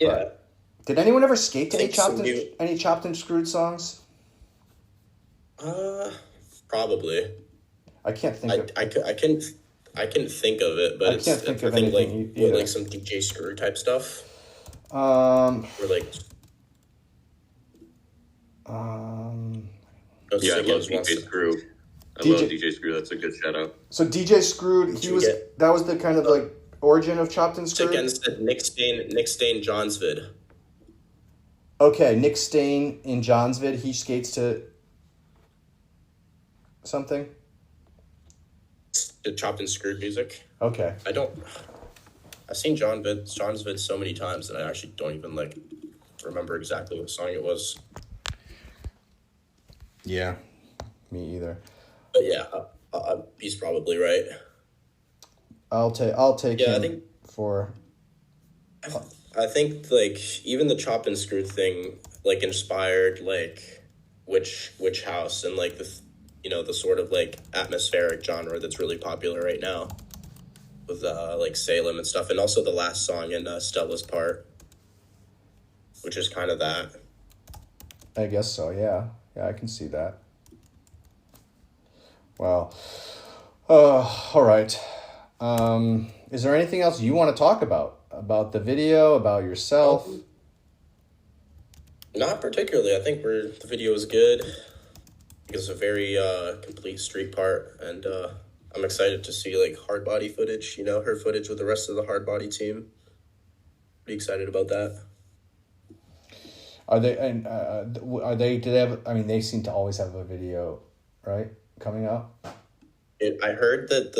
Yeah. Did anyone ever skate to any chopped and screwed songs? Probably. I can't think. I can think of it, but I can't think of anything like like some DJ Screw type stuff. Or like. I love DJ Screw. I love DJ Screw. That's a good shout out. So DJ Screwed, that was the kind of like origin of chopped and screwed. Against Nick Stain Johnsvid. Okay, Nick Stain in Johnsvid, he skates to something. The chopped and screwed music. Okay. I've seen Johnsvid so many times that I actually don't even like remember exactly what song it was. Yeah, me either. But yeah, he's probably right. I'll take him. I think for. I think like even the chop and screw thing like inspired like Witch House and like the sort of like atmospheric genre that's really popular right now with like Salem and stuff, and also the last song in Stella's part, which is kind of that. I guess so. Yeah, I can see that. Well, all right. Is there anything else you want to talk about the video, about yourself? Not particularly. I think the video is good. It's a very complete street part, and I'm excited to see like hard body footage. Her footage with the rest of the hard body team. Pretty excited about that. Are they? And do they have? I mean, they seem to always have a video, right, coming out. I heard that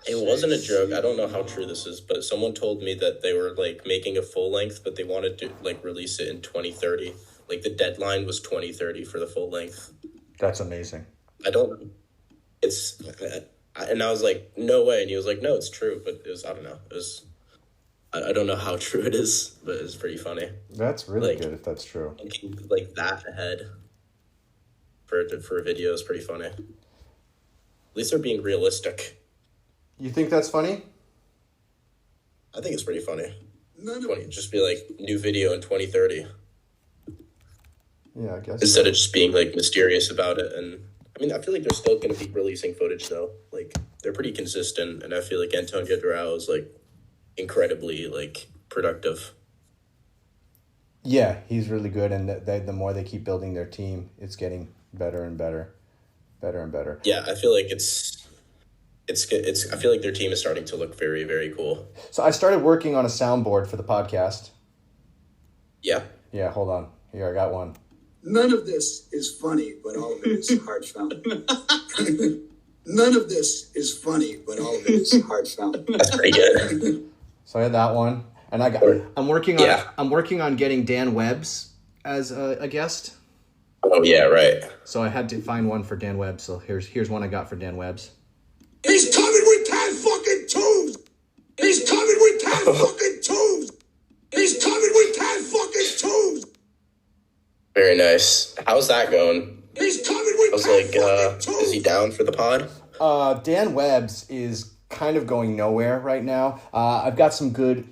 it wasn't a joke. I don't know how true this is, but someone told me that they were like making a full length, but they wanted to like release it in 2030. Like the deadline was 2030 for the full length. That's amazing. And I was like, no way. And he was like, no, it's true. But I don't know. I don't know how true it is, but it's pretty funny. That's really good if that's true. Thinking like that ahead for a video is pretty funny. At least they're being realistic. You think that's funny? I think it's pretty funny. Just be like, new video in 2030. Yeah, I guess. Instead of just being like mysterious about it. And I mean, I feel like they're still going to be releasing footage though. Like they're pretty consistent, and I feel like Antonio Durao is like incredibly like productive. Yeah, he's really good, and the more they keep building their team, it's getting better and better. Yeah, I feel like it's I feel like their team is starting to look very, very cool. So I started working on a soundboard for the podcast. Yeah. Yeah, hold on. Here, I got one. None of this is funny, but all of it is heartfelt. None of this is funny, but all of it is heartfelt. That's pretty good. So I had that one, and I'm working on getting Dan Webb's as a guest. Oh yeah, right. So I had to find one for Dan Webb. So here's one I got for Dan Webb's. He's coming with 10 fucking tubes! He's coming with 10 fucking Very nice. How's that going? He's coming I with was like, is he down for the pod? Dan Webbs is kind of going nowhere right now. I've got some good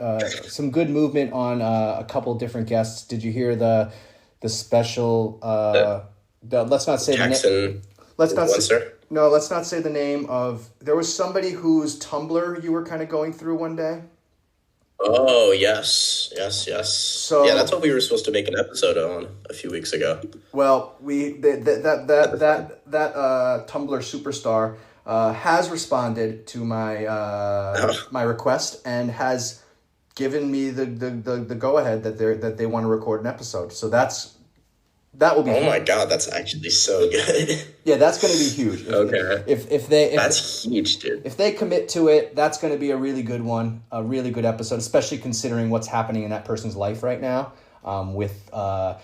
movement on a couple different guests. Did you hear the special? Let's not say Jackson. the name. Let's not say. Sir? No, let's not say the name of. There was somebody whose Tumblr you were kind of going through one day. Oh, yes. So yeah, that's what we were supposed to make an episode on a few weeks ago. Well, that Tumblr superstar has responded to my my request and has given me the go ahead that they want to record an episode. So that will be. Oh my God, that's actually so good. Yeah, that's going to be huge. Okay. If that's huge, dude. If they commit to it, that's going to be a really good one, a really good episode, especially considering what's happening in that person's life right now. With like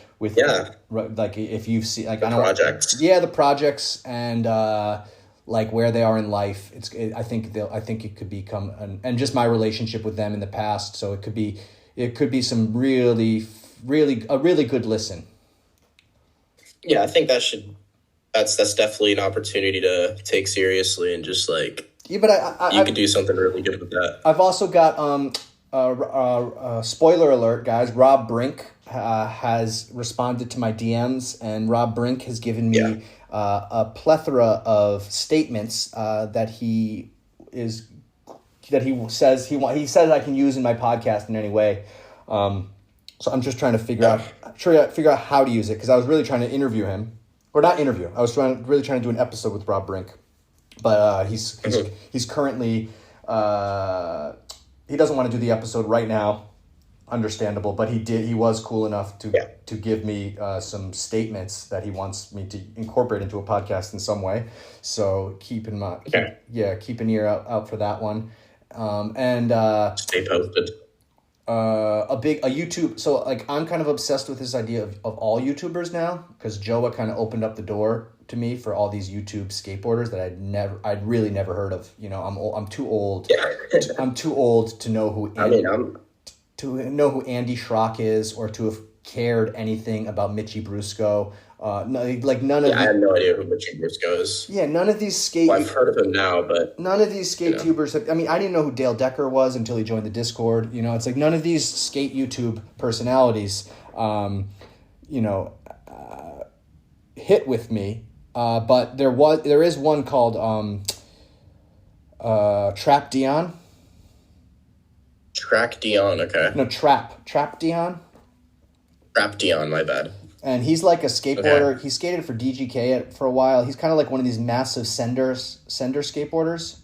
if you've seen like the projects. The projects and like where they are in life. I think it could become and just my relationship with them in the past. So it could be some really a really good listen. Yeah, I think that's definitely an opportunity to take seriously and just like but you could do something really good with that. I've also got spoiler alert, guys. Rob Brink has responded to my DMs, and Rob Brink has given me a plethora of statements that he says I can use in my podcast in any way. So I'm just trying to figure out how to use it because I was really trying to interview him, or not interview. I was really trying to do an episode with Rob Brink, but he's currently he doesn't want to do the episode right now. Understandable, but he was cool enough to give me some statements that he wants me to incorporate into a podcast in some way. So keep an ear out for that one, and stay posted. A YouTube. So like I'm kind of obsessed with this idea of all YouTubers now because Joa kind of opened up the door to me for all these YouTube skateboarders that I'd really never heard of. You know, I'm too old. Yeah. I'm too old to know who. To know who Andy Schrock is, or to have cared anything about Mitchie Brusco. None of. I have no idea who Mitchie Brusco is. Yeah, none of these skate. Well, I've heard of him now, but none of these skate tubers. I didn't know who Dale Decker was until he joined the Discord. You know, it's like none of these skate YouTube personalities, hit with me. But there is one called Trap Dion. Track Dion, okay. No, Trap Dion. Trap Dion, my bad. And he's like a skateboarder. Okay. He skated for DGK for a while. He's kind of like one of these massive sender skateboarders.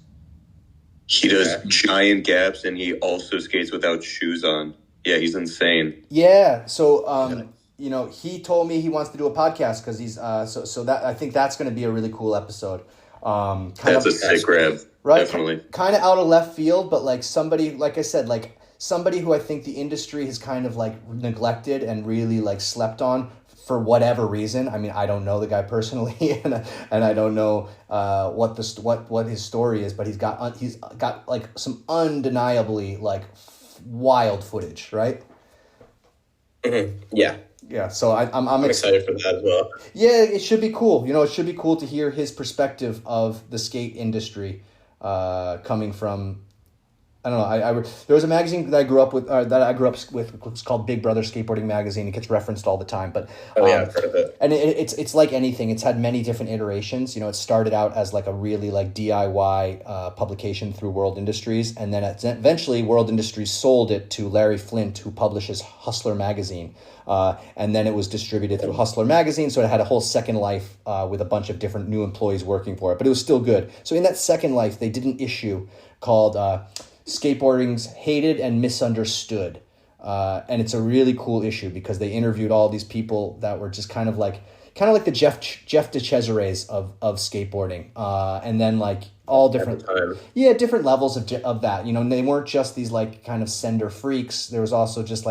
He does giant gaps, and he also skates without shoes on. Yeah, he's insane. Yeah. So, he told me he wants to do a podcast because he's so that I think that's going to be a really cool episode. That's a sick grab. Right? Definitely. Kind of out of left field, but like somebody, like I said, like somebody who I think the industry has kind of like neglected and really like slept on for whatever reason. I mean, I don't know the guy personally, and I don't know what his story is, but he's got like some undeniably like wild footage, right? Mm-hmm. Yeah. Yeah, so I'm excited for that as well. Yeah, it should be cool. You know, it should be cool to hear his perspective of the skate industry, coming from. I don't know. There was a magazine that I grew up with. It's called Big Brother Skateboarding Magazine. It gets referenced all the time, but I've heard of it. And it's like anything. It's had many different iterations. You know, it started out as like a really like DIY publication through World Industries, and then eventually World Industries sold it to Larry Flint, who publishes Hustler Magazine, and then it was distributed through Hustler Magazine. So it had a whole second life with a bunch of different new employees working for it, but it was still good. So in that second life, they did an issue called Skateboarding's Hated and Misunderstood. And it's a really cool issue because they interviewed all these people that were just kind of like the Jeff DeCesares of skateboarding. And then like all different different levels of that. You know, and they weren't just these like kind of sender freaks. There was also just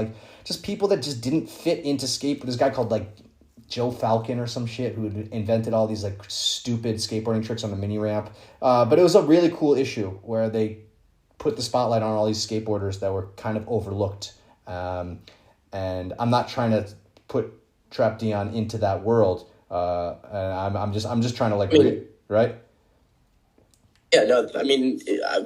people that just didn't fit into skate. This guy called like Joe Falcon or some shit who invented all these like stupid skateboarding tricks on the mini ramp. But it was a really cool issue where they put the spotlight on all these skateboarders that were kind of overlooked. And I'm not trying to put Trap Dion into that world. And I'm just trying to like, right? Yeah, no, I mean,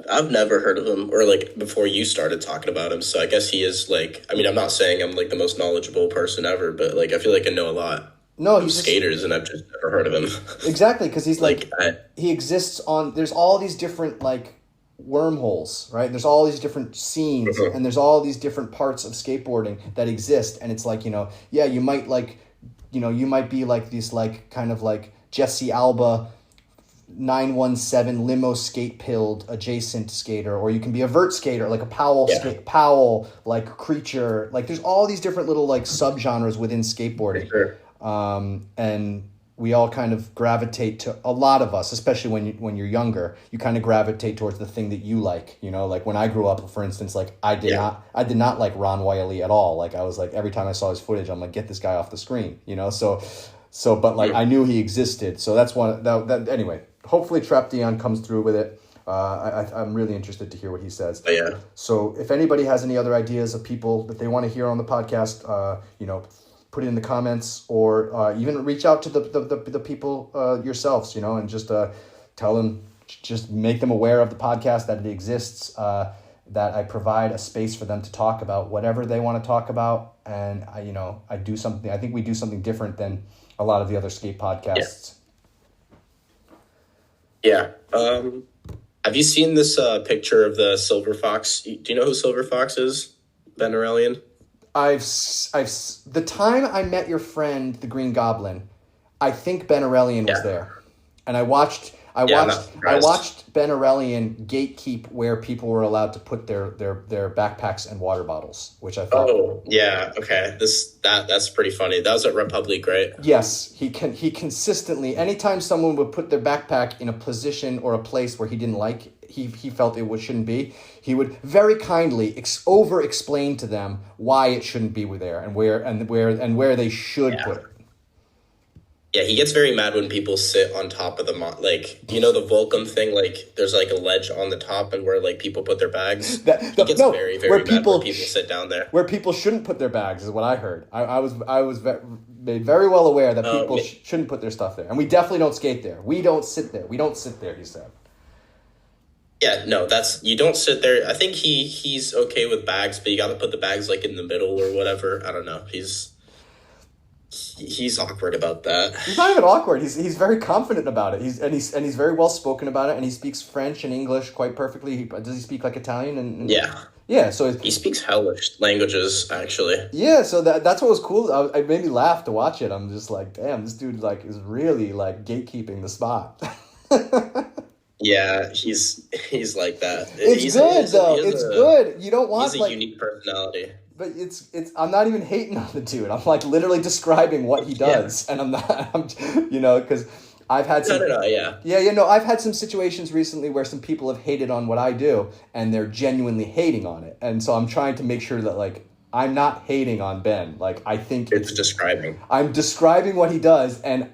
I've never heard of him, or like before you started talking about him. So I guess he is like, I mean, I'm not saying I'm like the most knowledgeable person ever, but like I feel like I know a lot of skaters, and I've just never heard of him. Exactly, because he's like he exists on. There's all these different like wormholes, right? There's all these different scenes, and there's all these different parts of skateboarding that exist, and it's like, you know, yeah, you might like, you know, you might be like this like kind of like Jesse Alba 917 limo skate pilled adjacent skater, or you can be a vert skater like a Powell like creature. Like there's all these different little like subgenres within skateboarding. Sure. And we all kind of gravitate to, a lot of us, especially when you're younger, you kind of gravitate towards the thing that you like, you know, like when I grew up, for instance, like I did not like Ron Wiley at all. Like I was like, every time I saw his footage, I'm like, get this guy off the screen, you know? So, but like I knew he existed. So that's that anyway, hopefully Trap Dion comes through with it. I'm really interested to hear what he says. Yeah. So if anybody has any other ideas of people that they want to hear on the podcast, you know, put it in the comments, or even reach out to the people yourselves, you know, and just tell them, just make them aware of the podcast, that it exists, that I provide a space for them to talk about whatever they want to talk about. And I think we do something different than a lot of the other skate podcasts. Yeah. Have you seen this picture of the Silver Fox? Do you know who Silver Fox is? Ben Aurelian? I've the time I met your friend, the Green Goblin, I think Ben Aurelian was there, and I watched Ben Aurelian gatekeep where people were allowed to put their backpacks and water bottles, which I thought. Oh yeah, okay. That's pretty funny. That was at Republic, right? Yes, he consistently, anytime someone would put their backpack in a position or a place where he didn't like, he felt it shouldn't be, he would very kindly over explain to them why it shouldn't be there and where they should put it. Yeah, he gets very mad when people sit on top of the like, you know, the Volcom thing, like there's like a ledge on the top and where like people put their bags. He gets very, very mad when people sit down there. Where people shouldn't put their bags is what I heard. I was made very well aware that people shouldn't put their stuff there. And we definitely don't skate there. We don't sit there. He said. Yeah, no, you don't sit there. I think he's okay with bags, but you got to put the bags like in the middle or whatever. I don't know. He's awkward about that. He's not even awkward. He's very confident about it. He's very well spoken about it, and he speaks French and English quite perfectly. Does he speak like Italian? And yeah. So he speaks hellish languages, actually. Yeah, so that's what was cool. It made me laugh to watch it. I'm just like, damn, this dude like is really like gatekeeping the spot. Yeah, he's like that. It's good though. It's good. You don't want he's a unique personality. But it's I'm not even hating on the dude. I'm like literally describing what he does, and I'm you know, because I've had some I've had some situations recently where some people have hated on what I do, and they're genuinely hating on it, and so I'm trying to make sure that like I'm not hating on Ben. Like I think it's describing. I'm describing what he does, and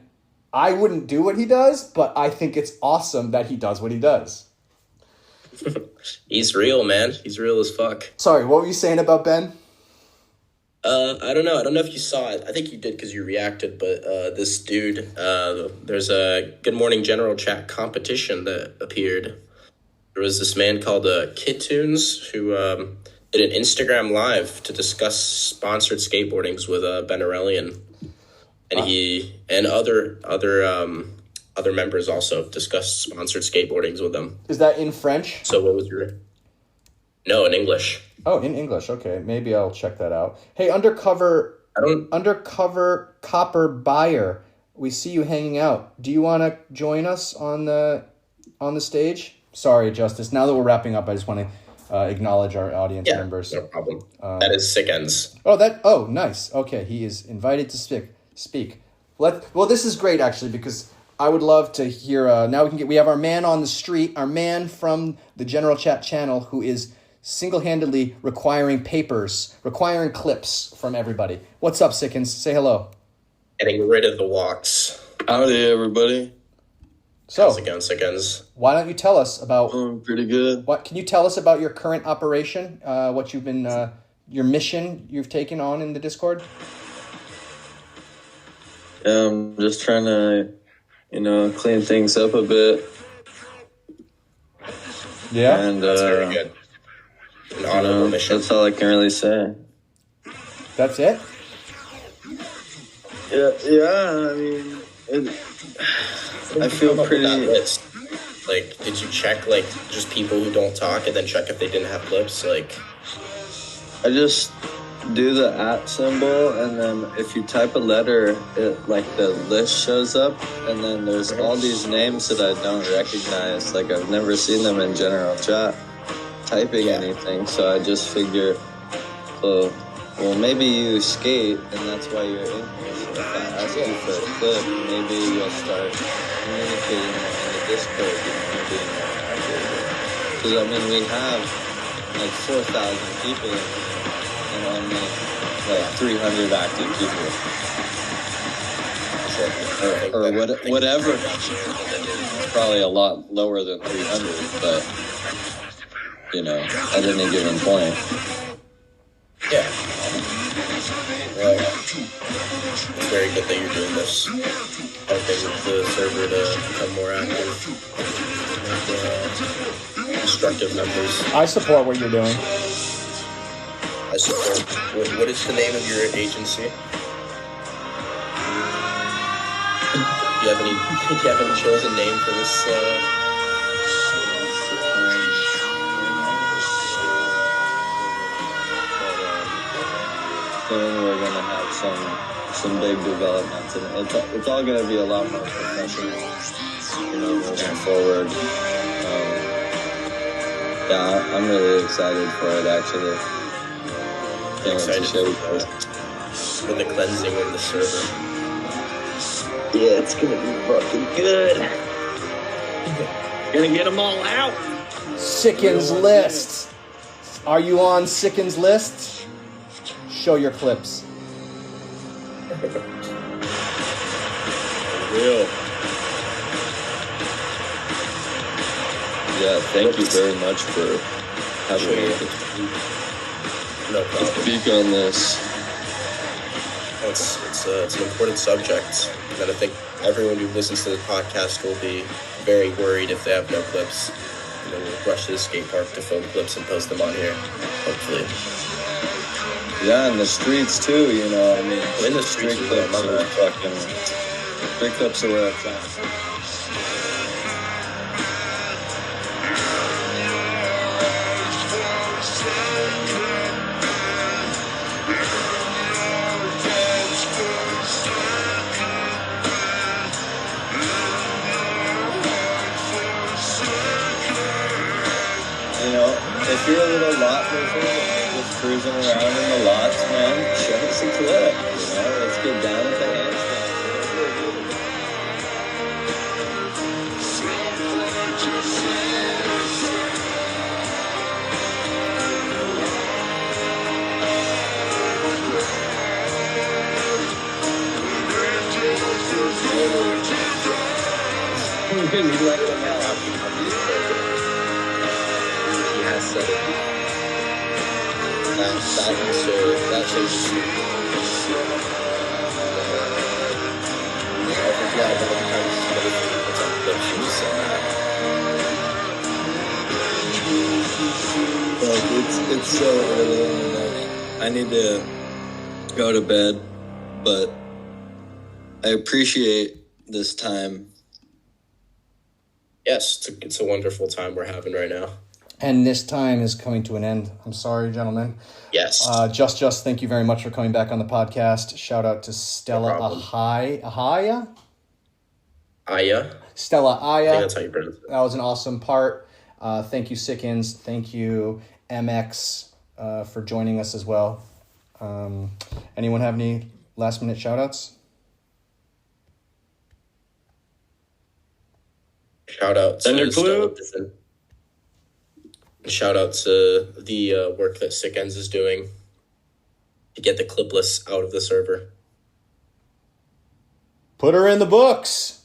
I wouldn't do what he does, but I think it's awesome that he does what he does. He's real, man. He's real as fuck. Sorry, what were you saying about Ben? I don't know. I don't know if you saw it. I think you did because you reacted, but this dude, there's a Good Morning General Chat competition that appeared. There was this man called Kid Tunes who did an Instagram live to discuss sponsored skateboardings with Ben Aurelian. And he and other members also discussed sponsored skateboardings with them. Is that in French? So what was your... No, in English. Oh, in English. Okay, maybe I'll check that out. Hey, undercover copper buyer, we see you hanging out. Do you want to join us on the stage? Sorry, Justice. Now that we're wrapping up, I just want to acknowledge our audience members. No problem. That is Sickends. Oh, nice. Okay, he is invited to speak. Well, this is great actually, because I would love to hear. Now we have our man on the street, our man from the General Chat channel, who is single-handedly requiring clips from everybody. What's up, Sickens? Say hello. Getting rid of the walks. Howdy, everybody. So, how's it going, Sickens? Why don't you tell us about... pretty good. What can you tell us about your current operation? What you've been... your mission you've taken on in the Discord? I'm just trying to, clean things up a bit. Yeah, And That's very good. An honorable mission. that's all I can really say. that's it. Yeah. I mean, I feel Come up with that pretty. list. Like, did you check, like, just people who don't talk and then check if they didn't have clips? Like, I just do the @ symbol, and then if you type a letter, the list shows up, and then there's all these names that I don't recognize. Like, I've never seen them in general chat typing anything, so I just figure, well, maybe you skate, and that's why you're in here. So if I ask you for a clip, maybe you'll start communicating in the Discord, being more active. Because, I mean, we have, like, 4,000 people in here, and only, like, 300 active people. Or whatever. It's probably a lot lower than 300, but, at any given point. yeah. Well, it's very good that you're doing this. Helping the server to become more active. And, constructive members. I support what you're doing. I support. What is the name of your agency? Do you have any chosen name for this? Soon we're gonna have some big developments, and it's all gonna be a lot more professional, moving forward. Yeah, I'm really excited for it, actually. Excited for the cleansing of the server. Yeah, it's gonna be fucking good. Gonna get them all out. Sickens list. Are you on Sickens list? Show your clips. Real. Yeah, thank you very much for having me No problem. speak on this. It's an important subject, and I think everyone who listens to the podcast will be very worried if they have no clips. We'll rush to the skate park to film clips and post them on here, hopefully. Yeah, in the streets too, I mean, In the streets, street clips are fucking. Street clips are where it's at. If you're a little lot wizard and you're just cruising around in the lots, man, show us a clip. Let's get down with the handstands. We let them out. He has said it. That shows you. I think, yeah, but every time somebody puts on clips, you just say that. It's so early in the night. I need to go to bed, but I appreciate this time. Yes, it's a wonderful time we're having right now. And this time is coming to an end. I'm sorry, gentlemen. Yes. JustJust, thank you very much for coming back on the podcast. Shout out to Stella AIHA. Aya. Stella I think AIHA. that's how you pronounce it. That was an awesome part. Thank you, Sickens. Thank you, MX, for joining us as well. Anyone have any last minute shout outs? Shout out to Stella. Shout out to the work that Sickends is doing to get the clip lists out of the server. Put her in the books.